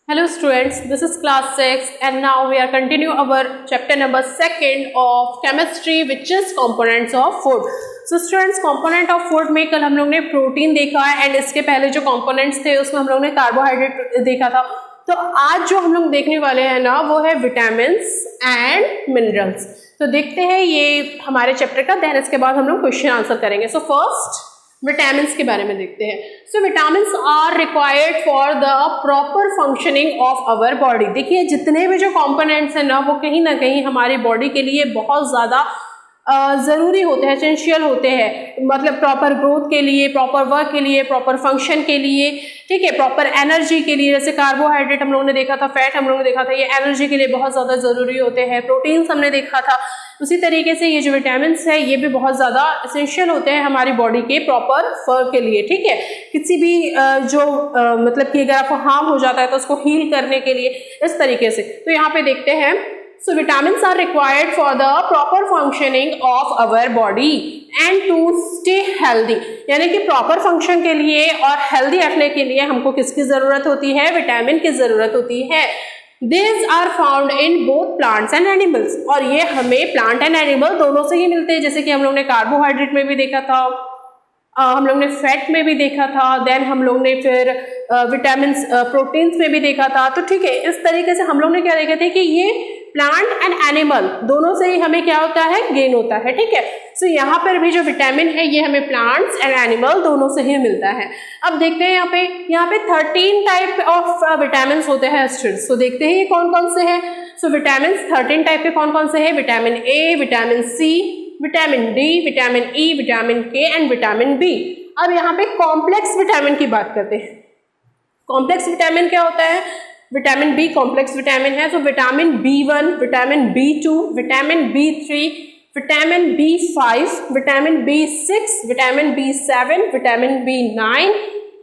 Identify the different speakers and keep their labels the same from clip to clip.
Speaker 1: Hello students, this is class 6 and now we are continue our chapter number 2 of chemistry which is components of food. So students, component of food में कल हम लोग ने protein देखा है and इसके पहले जो components थे उसमें हम लोग ने कार्बोहाइड्रेट देखा था. तो आज जो हम लोग देखने वाले हैं ना वो है विटामिन एंड मिनरल्स. तो देखते हैं ये हमारे चैप्टर का, देन इसके बाद हम लोग क्वेश्चन आंसर करेंगे. सो फर्स्ट विटामिन के बारे में देखते हैं. So vitamin are required for the proper functioning of our body. देखिए जितने भी जो कंपोनेंट्स हैं ना वो कहीं ना कहीं हमारी बॉडी के लिए बहुत ज़्यादा ज़रूरी होते हैं, एसेंशियल होते हैं. मतलब प्रॉपर ग्रोथ के लिए, प्रॉपर वर्क के लिए, प्रॉपर फंक्शन के लिए, ठीक है, प्रॉपर एनर्जी के लिए. जैसे कार्बोहाइड्रेट हम लोगों ने देखा था, फैट हम लोगों ने देखा था, ये एनर्जी के लिए बहुत ज़्यादा ज़रूरी होते हैं. प्रोटीन्स हमने देखा था. उसी तरीके से ये जो विटामिन है ये भी बहुत ज़्यादा एसेंशियल होते हैं हमारी बॉडी के प्रॉपर वर्क के लिए. ठीक है, किसी भी जो मतलब कि अगर आपको हार्म हो जाता है तो उसको हील करने के लिए, इस तरीके से. तो यहाँ पे देखते हैं. So vitamins are required for the proper functioning of our body and to stay healthy. यानी कि प्रॉपर फंक्शन के लिए और हेल्दी रखने के लिए हमको किसकी ज़रूरत होती है? विटामिन की ज़रूरत होती है. These are found in both plants and animals. और ये हमें प्लांट एंड एनिमल दोनों से ही मिलते हैं. जैसे कि हम लोग ने कार्बोहाइड्रेट में भी देखा था, हम लोग ने फैट में भी देखा था, देन हम लोग ने फिर विटामिन प्रोटीन्स में भी देखा था. तो ठीक है, इस तरीके से हम लोग ने क्या देखे थे कि ये प्लांट एंड एनिमल दोनों से ही हमें क्या होता है? गेन होता है. ठीक है, सो यहाँ पर भी जो विटामिन है ये हमें प्लांट्स एंड एनिमल दोनों से ही मिलता है. अब देखते हैं यहाँ पे 13 टाइप ऑफ विटामिन होते हैं स्टूडेंट्स. तो देखते हैं ये कौन कौन से हैं. सो विटामिन 13 टाइप के कौन कौन से हैं? Vitamin A, vitamin C, vitamin D, vitamin E, vitamin K and vitamin B. अब यहाँ पे कॉम्प्लेक्स विटामिन की बात करते हैं. कॉम्प्लेक्स विटामिन क्या होता है? विटामिन बी कॉम्प्लेक्स विटामिन है. तो vitamin B1, vitamin B2, vitamin B3, vitamin B5, vitamin B6, vitamin B7, vitamin B9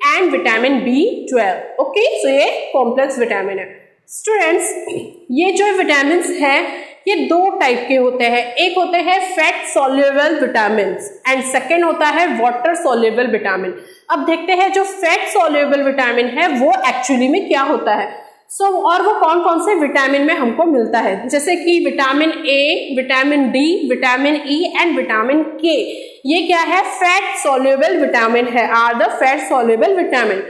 Speaker 1: and vitamin B12. Okay, so ये कॉम्प्लेक्स विटामिन है. स्टूडेंट्स, ये जो विटामिन है ये दो टाइप के होते हैं. एक होते हैं fat soluble vitamin and second होता है वाटर सॉल्युबल विटामिन. अब देखते हैं जो फैट सॉल्युबल विटामिन है वो एक्चुअली में क्या होता है. और वो कौन कौन से विटामिन में हमको मिलता है. जैसे कि vitamin A, vitamin D, vitamin E and vitamin K. ये क्या है? फैट सॉल्युबल विटामिन है, are the fat soluble vitamin.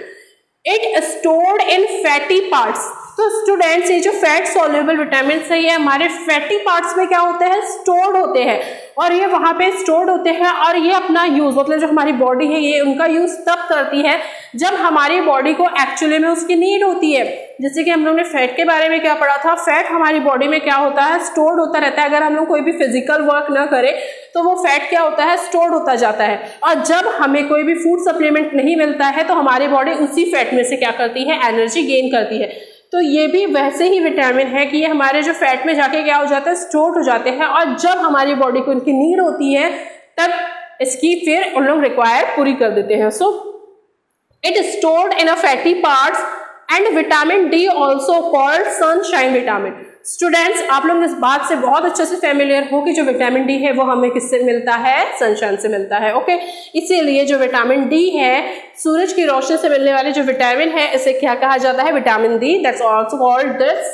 Speaker 1: It stored in fatty parts. तो स्टूडेंट्स, ये जो फैट सॉल्युबल विटामिन है ये हमारे फैटी पार्ट्स में क्या होते हैं? स्टोर्ड होते हैं. और ये वहाँ पे स्टोर्ड होते हैं और ये अपना यूज, मतलब जो हमारी बॉडी है ये उनका यूज तब करती है जब हमारी बॉडी को एक्चुअली में उसकी नीड होती है. जैसे कि हम लोग ने फैट के बारे में क्या पढ़ा था, फैट हमारी बॉडी में क्या होता है? स्टोर्ड होता रहता है. अगर हम लोग कोई भी फिजिकल वर्क ना करें तो वो फैट क्या होता है? स्टोर्ड होता जाता है. और जब हमें कोई भी फूड सप्लीमेंट नहीं मिलता है तो हमारी बॉडी उसी फैट में से क्या करती है? एनर्जी गेन करती है. तो ये भी वैसे ही विटामिन है कि ये हमारे जो फैट में जाके क्या हो जाता है? स्टोर हो जाते हैं. और जब हमारी बॉडी को इनकी नीड होती है तब इसकी फिर उन लोग रिक्वायर पूरी कर देते हैं. So it stored in a fatty parts and vitamin D also called sunshine vitamin. Students, आप लोग इस बात से बहुत अच्छे से फेमिलियर हो कि जो विटामिन डी है वो हमें किससे मिलता है? सनशाइन से मिलता है. ओके, इसीलिए जो विटामिन डी है, सूरज की रोशनी से मिलने वाले जो विटामिन है, इसे क्या कहा जाता है? Vitamin D. That's also called this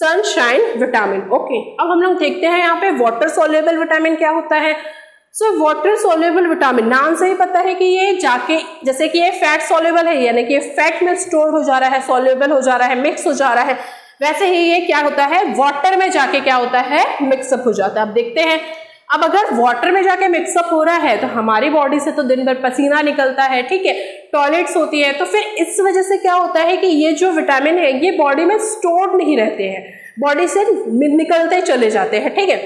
Speaker 1: sunshine vitamin. Okay, अब हम लोग देखते हैं यहाँ पे वाटर सॉल्युबल विटामिन क्या होता है. सो वाटर सॉल्युबल विटामिन, नाम से ही पता है कि ये जाके, जैसे कि ये फैट सॉल्युबल है यानी कि ये फैट में स्टोर हो जा रहा है, सॉल्युबल हो जा रहा है, मिक्स हो जा रहा है, वैसे ही ये क्या होता है? वाटर में जाके क्या होता है? मिक्सअप हो जाता है. अब देखते हैं, अब अगर वाटर में जाके मिक्सअप हो रहा है तो हमारी बॉडी से तो दिन भर पसीना निकलता है, ठीक है, टॉयलेट्स होती है, तो फिर इस वजह से क्या होता है कि ये जो विटामिन है ये बॉडी में स्टोर्ड नहीं रहते हैं, बॉडी से निकलते चले जाते हैं. ठीक है,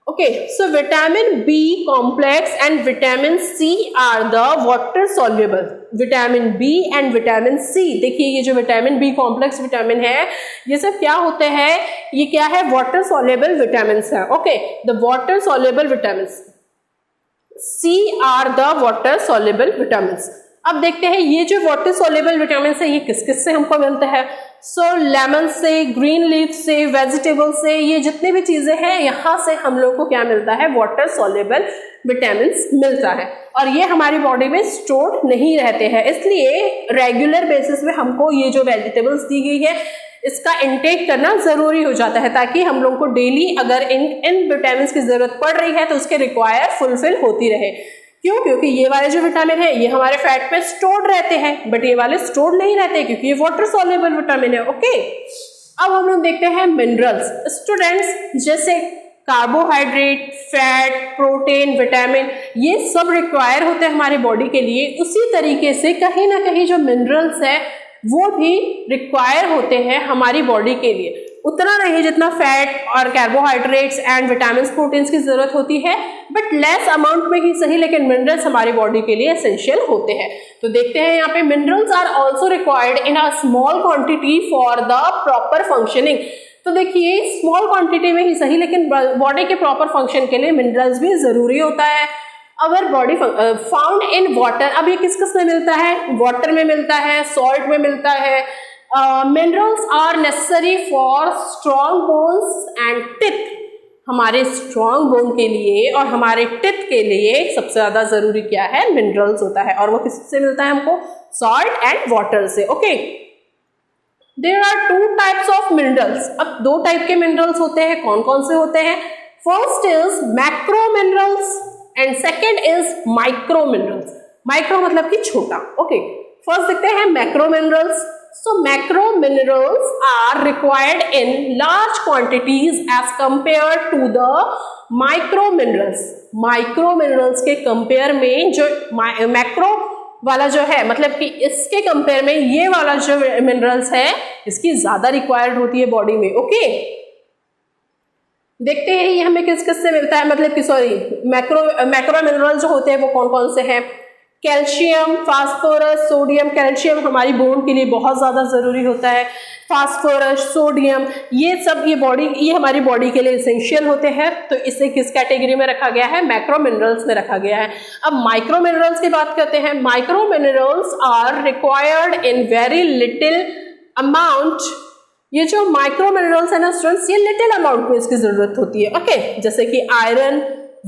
Speaker 1: okay. So vitamin B complex and vitamin C are the water soluble. Vitamin B and vitamin C, देखिए ये जो विटामिन बी कॉम्प्लेक्स विटामिन है ये सब क्या होते हैं? ये क्या है? वाटर सॉल्युबल विटामिन है. Okay, the water soluble vitamin C are the water soluble vitamin. अब देखते हैं ये जो वाटर सॉल्युबल विटामिन है ये किस किस से हमको मिलता है. सो लेमन से, ग्रीन लीफ से, वेजिटेबल से, ये जितनी भी चीजें हैं यहाँ से हम लोग को क्या मिलता है, वाटर सॉल्युबल विटामिन मिलता है और ये हमारी बॉडी में स्टोर नहीं रहते हैं। इसलिए रेगुलर बेसिस पे हमको ये जो वेजिटेबल्स दी गई है इसका इंटेक करना जरूरी हो जाता है ताकि हम लोग को डेली अगर इन विटामिन की जरूरत पड़ रही है तो उसके रिक्वायर फुलफिल होती रहे। क्यों? क्योंकि ये वाले जो विटामिन है ये हमारे फैट में स्टोर्ड रहते हैं, बट ये वाले स्टोर्ड नहीं रहते क्योंकि ये वाटर सॉल्युबल विटामिन है। ओके, अब हम लोग देखते हैं मिनरल्स। स्टूडेंट्स, जैसे कार्बोहाइड्रेट, फैट, प्रोटीन, विटामिन, ये सब रिक्वायर होते हैं हमारे बॉडी के लिए। उसी तरीके से कहीं ना कहीं जो मिनरल्स है वो भी रिक्वायर होते हैं हमारी बॉडी के लिए, उतना नहीं जितना फैट और कार्बोहाइड्रेट्स एंड विटामिन प्रोटीन्स की जरूरत होती है, बट लेस अमाउंट में ही सही, लेकिन मिनरल्स हमारी बॉडी के लिए एसेंशियल होते हैं। तो देखते हैं यहाँ पे, minerals are also required in a small quantity for the proper functioning. तो देखिए, स्मॉल क्वांटिटी में ही सही, लेकिन बॉडी के प्रॉपर फंक्शन के लिए मिनरल्स भी जरूरी होता है। Our body found in water, अब ये किस किस में मिलता है, वाटर में मिलता है, सॉल्ट में मिलता है। Minerals are necessary for strong bones and teeth, हमारे स्ट्रॉन्ग बोन के लिए और हमारे टिथ के लिए सबसे ज्यादा जरूरी क्या है, मिनरल्स होता है, और वो किससे मिलता है हमको, सॉल्ट एंड वाटर से। Okay, there are 2 types of minerals. अब 2 टाइप के मिनरल्स होते हैं, कौन कौन से होते हैं? First is macro minerals and second is micro minerals. Micro मतलब कि छोटा। ओके, फर्स्ट देखते हैं macro minerals. So macro minerals are required in large quantities as compared to the micro minerals. Micro minerals के कंपेयर में जो macro वाला जो है, मतलब कि इसके कंपेयर में ये वाला जो मिनरल्स है इसकी ज्यादा रिक्वायर्ड होती है बॉडी में। ओके, देखते हैं ये हमें किस किस से मिलता है, मतलब कि सॉरी, मैक्रो मिनरल जो होते हैं वो कौन कौन से हैं? Calcium, phosphorus, sodium. कैल्शियम हमारी बोन के लिए बहुत ज़्यादा ज़रूरी होता है। फास्फोरस, सोडियम, ये सब ये हमारी बॉडी के लिए एसेंशियल होते हैं। तो इसे किस कैटेगरी में रखा गया है? मैक्रो मिनरल्स में रखा गया है। अब माइक्रो मिनरल्स की बात करते हैं। Micro minerals are required in very little amount. ये जो माइक्रो मिनरल्स है ना स्टूडेंट्स, ये लिटिल अमाउंट में इसकी जरूरत होती है। ओके, जैसे कि आयरन,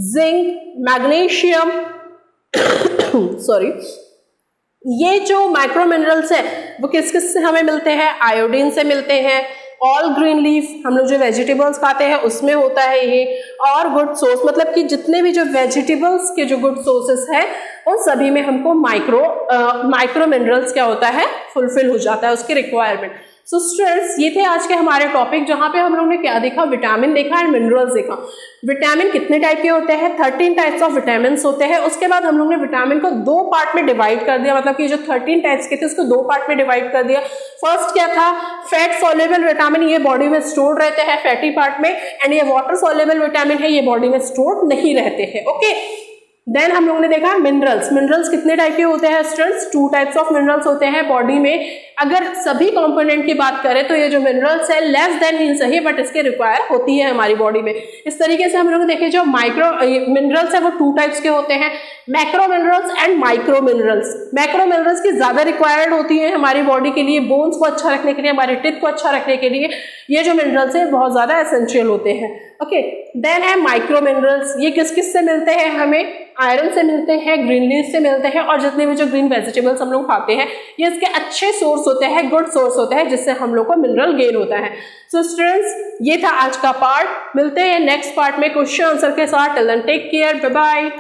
Speaker 1: जिंक, मैग्नीशियम सॉरी, ये जो माइक्रो मिनरल्स है वो किस किस से हमें मिलते हैं? आयोडीन से मिलते हैं। ऑल ग्रीन लीफ, हम लोग जो वेजिटेबल्स खाते हैं उसमें होता है ये। और गुड सोर्स, मतलब कि जितने भी जो वेजिटेबल्स के जो गुड सोर्सेस है उन सभी में हमको माइक्रो मिनरल्स क्या होता है, फुलफिल हो जाता है उसकी रिक्वायरमेंट। सो स्टूडेंट्स, ये थे आज के हमारे टॉपिक, जहाँ पे हम लोग ने क्या देखा, विटामिन देखा एंड मिनरल्स देखा। विटामिन कितने टाइप के होते हैं? 13 टाइप्स ऑफ विटामिन होते हैं। उसके बाद हम लोग ने विटामिन को 2 पार्ट में डिवाइड कर दिया, मतलब कि जो 13 टाइप्स के थे उसको 2 पार्ट में डिवाइड कर दिया। फर्स्ट क्या था? फैट सॉल्युबल विटामिन, ये बॉडी में स्टोर्ड रहते हैं फैटी पार्ट में, एंड ये वाटर सॉल्युबल विटामिन है, ये बॉडी में स्टोर्ड नहीं रहते हैं। ओके, देन हम लोगों ने देखा मिनरल्स। मिनरल्स कितने टाइप के होते हैं स्टूडेंट्स? 2 टाइप्स ऑफ मिनरल्स होते हैं बॉडी में। अगर सभी कंपोनेंट की बात करें तो ये जो मिनरल्स है लेस देन ही सही, बट इसके रिक्वायर होती है हमारी बॉडी में। इस तरीके से हम लोग देखे जो माइक्रो मिनरल्स है वो 2 टाइप्स के होते हैं, macro minerals and micro minerals. Macro minerals की ज्यादा रिक्वायर्ड होती है हमारी बॉडी के लिए, बोन्स को अच्छा रखने के लिए, हमारे टिथ को अच्छा रखने के लिए ये जो मिनरल्स है बहुत ज्यादा एसेंशियल होते हैं। ओके, देन है माइक्रो मिनरल्स। ये किस किस से मिलते हैं हमें? आयरन से मिलते हैं, ग्रीन लीफ से मिलते हैं, और जितने भी जो ग्रीन वेजिटेबल्स हम लोग खाते हैं ये इसके अच्छे सोर्स होते हैं, गुड सोर्स होते हैं, जिससे हम लोग को मिनरल गेन होता है। सो स्टूडेंट्स, ये था आज का पार्ट। मिलते हैं नेक्स्ट पार्ट में क्वेश्चन आंसर के साथ। Till then take care, bye bye.